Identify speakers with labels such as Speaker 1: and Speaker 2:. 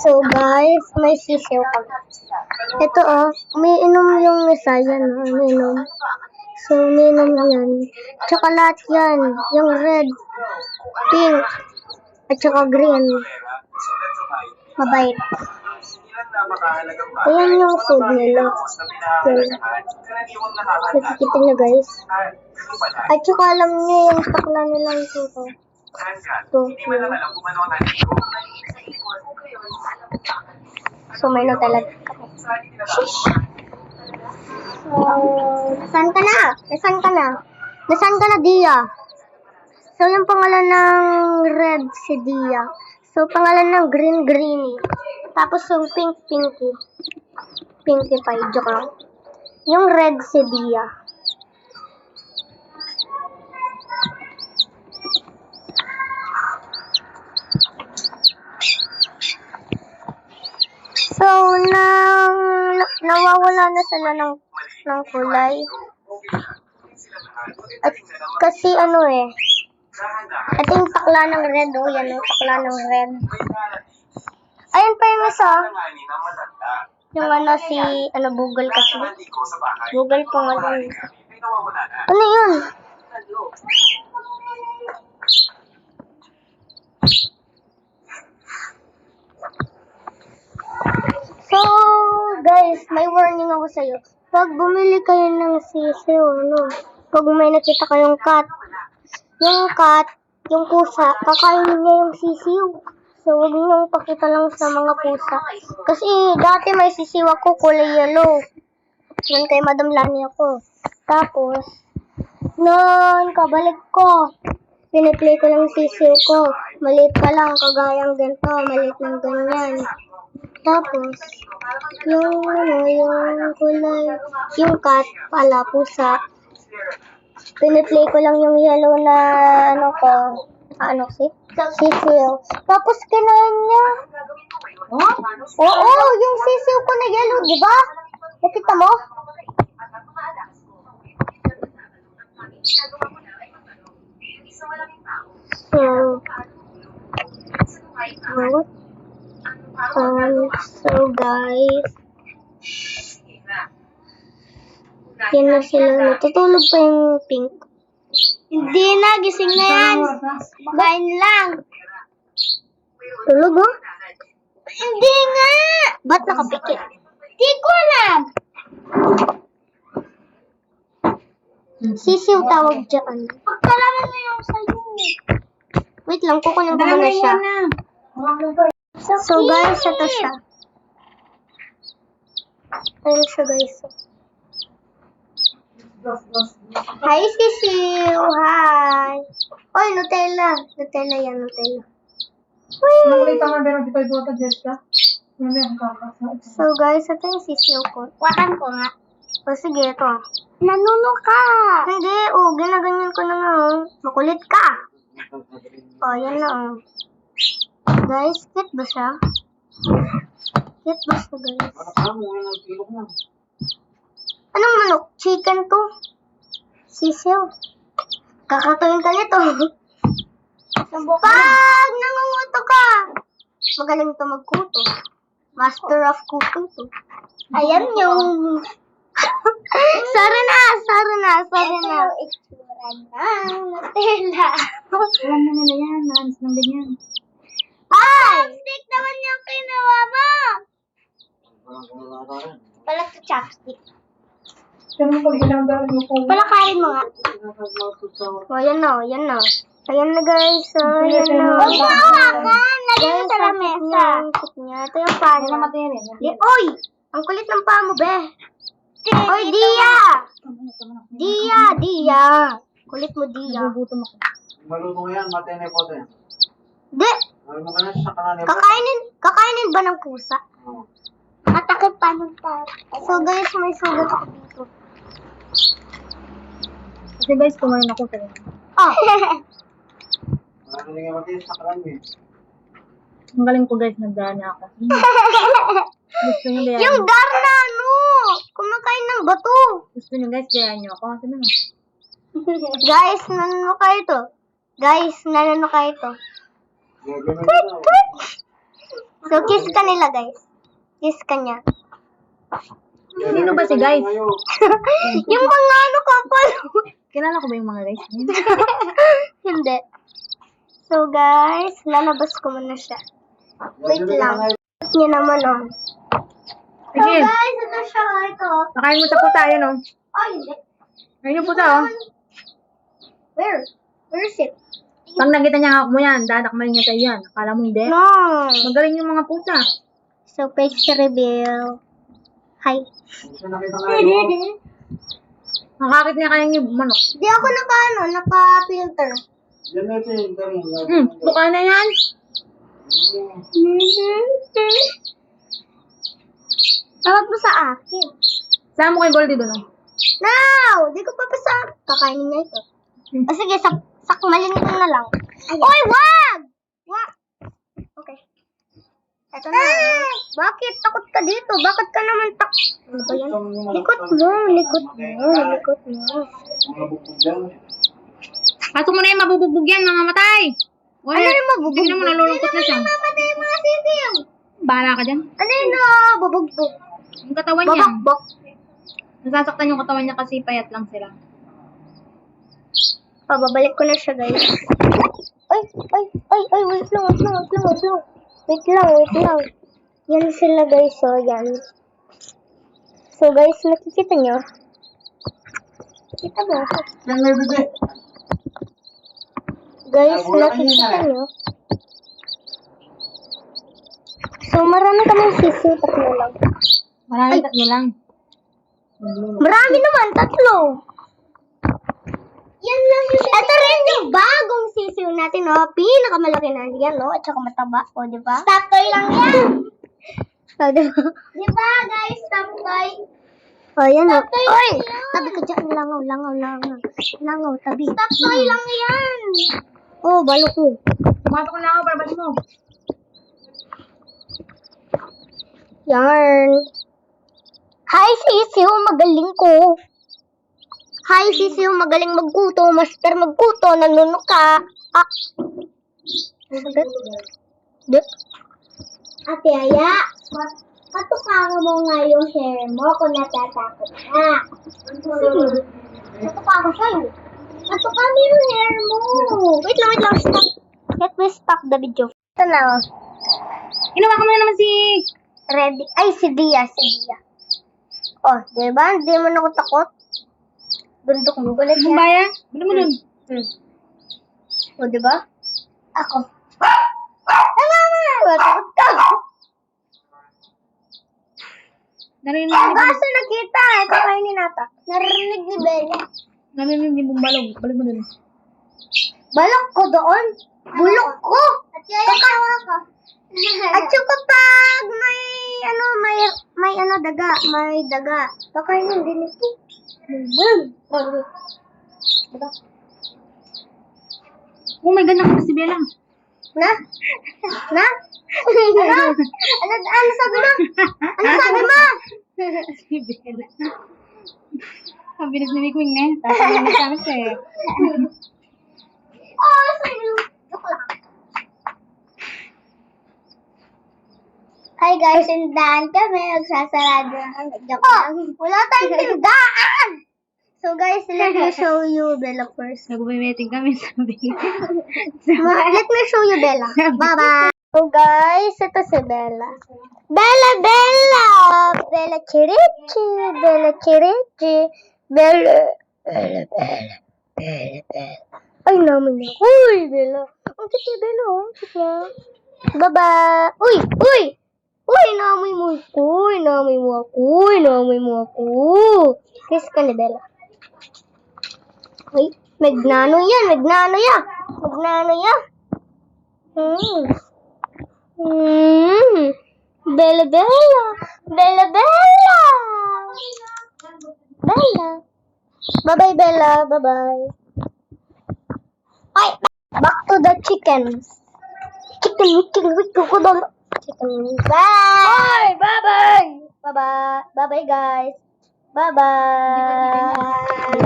Speaker 1: So guys, may sisiw pa. Ito umiinom yung isa yan, umiinom. So umiinom yan. Tsaka lahat yan, yung red, pink, at tsaka green. Mabait. Ayan yung food nila. Yan. Nakikita nyo guys. At tsaka alam nyo yung takla nila ito. Ito. So may Nutella kami. Nasaan ka na? Nasaan ka na? Nasaan ka na, Dia? So yung pangalan ng red si Dia. So pangalan ng green, Greenie. Tapos yung pink, Pinky. Pinky Pie, joke lang. Yung red si Dia. So, nawawala na sila ng kulay. At kasi ito yung takla ng red, yan yung takla ng red. Ayun pa yung isa. Yung si, Google kasi. Google po nga lang. Ano yun? So, guys, may warning ako sa'yo. Pag bumili kayo ng sisiw, pag may nakita kayong cat, yung pusa, kakainin niya yung sisiw. So, huwag niyong pakita lang sa mga pusa. Kasi, dati may sisiw ako, kulay yellow. Yan kay Madam Lani ako. Tapos, noon, kabalik ko. Piniplay ko lang sisiw ko. Maliit pa lang, kagayang ganito, maliit ng ganyan. Tapos, yung kulay, yung cat pala, pusa. Piniplay ko lang yung yellow na, sisiw. Tapos, kinain niya. Oo, yung sisiw ko na yellow, di ba? Nakita mo? So guys, yan na sila. Natutulog pa yung pink. Hindi na, gising na yan. Bain lang. Tulog Hindi nga. Ba't nakapikit? Di ko alam. Sisiw tawag dyan. Pagkalaman mo yung sayo. Wait lang, kukunin ko muna siya. So guys, ito siya. Ayun siya guys. Hi sisiw! Hi! Oy, Nutella! Nutella yan, Nutella. So guys, ito yung sisiw ko. Wakan ko nga. O sige, ito. Nanuno ka! Hindi, ginaganyan ko na nga. Makulit ka! Yan na Guys, cute ba siya? Cute ba siya, guys? Anong manok? Chicken to? Sisiw. Kakatuin ka nito. Pag nangunguto ka! Magaling ito magkuto. Master of cooking to. Ayan yung... Sorry na. Ito yung itsura ng Nutella.
Speaker 2: Alam na nila yan. Naanis ng ganyan.
Speaker 1: Chopstick naman yung kinuha mo! Pala ito chopstick. Palakarin mo nga. Yan na. Ayan na guys. Yan na. Huwag mo hawakan. Lagyan mo sa lamesa. Ito yung paa niya. Oy! Ang kulit ng paa mo, be. Oy, Dia! Dia! Kulit mo, Dia.
Speaker 3: Maluto yan, matene po din.
Speaker 1: Di! Kakainin ba ng pusa? Matakit pa ng tao. So guys, may sugat ako dito.
Speaker 2: Kasi guys, kumain ako talaga. Ang galing ko guys, nagdana ako. Gusto nyo gayahin.
Speaker 1: Yung Darna, kumakain ng bato.
Speaker 2: Gusto nyo guys, gayahin nyo ako. Kasi naman.
Speaker 1: Guys, nanano kayo to? So, kiss ka nila, guys. Kiss ka niya.
Speaker 2: Sino ba si guys?
Speaker 1: Yung mga ano couple.
Speaker 2: Kilala ko ba yung mga guys?
Speaker 1: Hindi. So, guys, lalabas ko muna siya. Wait lang. Niya naman, oh. So,
Speaker 2: Sige.
Speaker 1: guys, ito siya, ito.
Speaker 2: Nakain mo sa pusa, yun oh.
Speaker 1: Ay, hindi.
Speaker 2: Ayun yung pusa oh.
Speaker 1: Where? Where is it?
Speaker 2: Pag nakita niya hawak mo yan, dadakmayin niya sa yan. Akala mo hindi.
Speaker 1: No.
Speaker 2: Magaling yung mga pusa.
Speaker 1: So, face reveal. Hi.
Speaker 3: Gusto nakita nga yun.
Speaker 2: Nakakit niya kaya yung manok.
Speaker 1: Di ako naka-filter.
Speaker 3: Yan na ito yung galing.
Speaker 2: Buka na yan.
Speaker 1: Tawag mo sa akin.
Speaker 2: Saan mo kay Goldie doon oh.
Speaker 1: No! Di ko papasa. Kakainin niya ito. O sige, sakmalin ko na lang. Oy, wag! Wag! Okay. Eto na. Bakit? Takot ka dito. Bakit ka naman Ano ba yan? Likot mo. Likot mo. Likot mo.
Speaker 3: Mga bukod yan.
Speaker 2: Pasok mo na yan, mabubugbog yan, mamamatay. Uy,
Speaker 1: Ano yung mabubugbog?
Speaker 2: tignan mo, nalulungkot na siya.
Speaker 1: Mamatay yung mga sisiw.
Speaker 2: Bahala ka dyan.
Speaker 1: Ano yun na? Bubugbog.
Speaker 2: Yung katawan niya.
Speaker 1: Babakbak.
Speaker 2: Nasasaktan yung katawan niya kasi payat lang sila.
Speaker 1: Pababalik ko na siya, guys. Ay, wait lang. Wait lang. Yan sila, guys, so, yan. So, guys, nakikita nyo? Kita ba?
Speaker 3: Yan na bebe.
Speaker 1: Guys, nakikita nyo? So, marami kaming sisiw, tatlo lang.
Speaker 2: Maraming tatlo lang.
Speaker 1: Marami naman, tatlo. Yan lang yung ito rin yung bagong sisiw natin, no? Pinakamalaki na yan, no? At saka mataba, o, di ba? Stop toy lang yan! O, di ba? Di ba, guys? Stop toy. O, yan, o. Oy! Tabi ka dyan. Langaw, tabi. Stop toy lang yan! Oh, balo ko.
Speaker 2: Pumasok na ako, barbas mo.
Speaker 1: Yarn. Hi, sisiw. Magaling ko. Hi, sisiw. Magaling magkuto. Master magkuto. Nanunok ka. Ah. Ate Aya, patukangan mo nga yung hair mo kung natatakot ka. Sige. Patukangan ko sa'yo. Patukangan mo yung hair mo. Wait lang. Stop. Let me stop the video. Ito na. Oh.
Speaker 2: Ginawa ka mo na naman si...
Speaker 1: Ready. Ay, si Dia. Oh, diba? Hindi mo na ako takot. Bundok mo. Gulat
Speaker 2: Yung
Speaker 1: yan.
Speaker 2: baya? Bala mo dun.
Speaker 1: O, diba? Ako. Takot ka.
Speaker 2: Narinig
Speaker 1: Ang kaso nakita. Ito kayo ni Nata. Narinig ni Bella.
Speaker 2: ni Bumbalog. Balik mo dun.
Speaker 1: Balok ko doon. Bulok ko. At saka pag may daga. May daga. Kakainin din ito. Diba?
Speaker 2: Oh my God, nakita si Bella.
Speaker 1: Na? Ano sabi mo?
Speaker 2: Si Bella. Ang bilis ni Wing Wing eh. Tapos yung nasamit siya eh.
Speaker 1: Oh, sa'yo. Joke lang. Hi guys, tindahan kami. Nagsasarado lang. Joke lang. Wala tayong tindahan! So guys, let me show you Bella first.
Speaker 2: Nag-meeting kami sabi.
Speaker 1: Let me show you Bella. Bye-bye. So guys, ito si Bella. Bella! Bella Chirichi. Bella. Ay, naman niya. Uy, Bella. Ang cute ni Bella, oh. Cute niya. Bye-bye. Uy! Naamoy mo ako. Kiss ka ni Bella. Ay, magnano yan. Bella. Bye-bye, Bella. Bye-bye. Ay, back to the chickens. Chicken. Bye. Bye-bye. Bye-bye, guys. Bye-bye.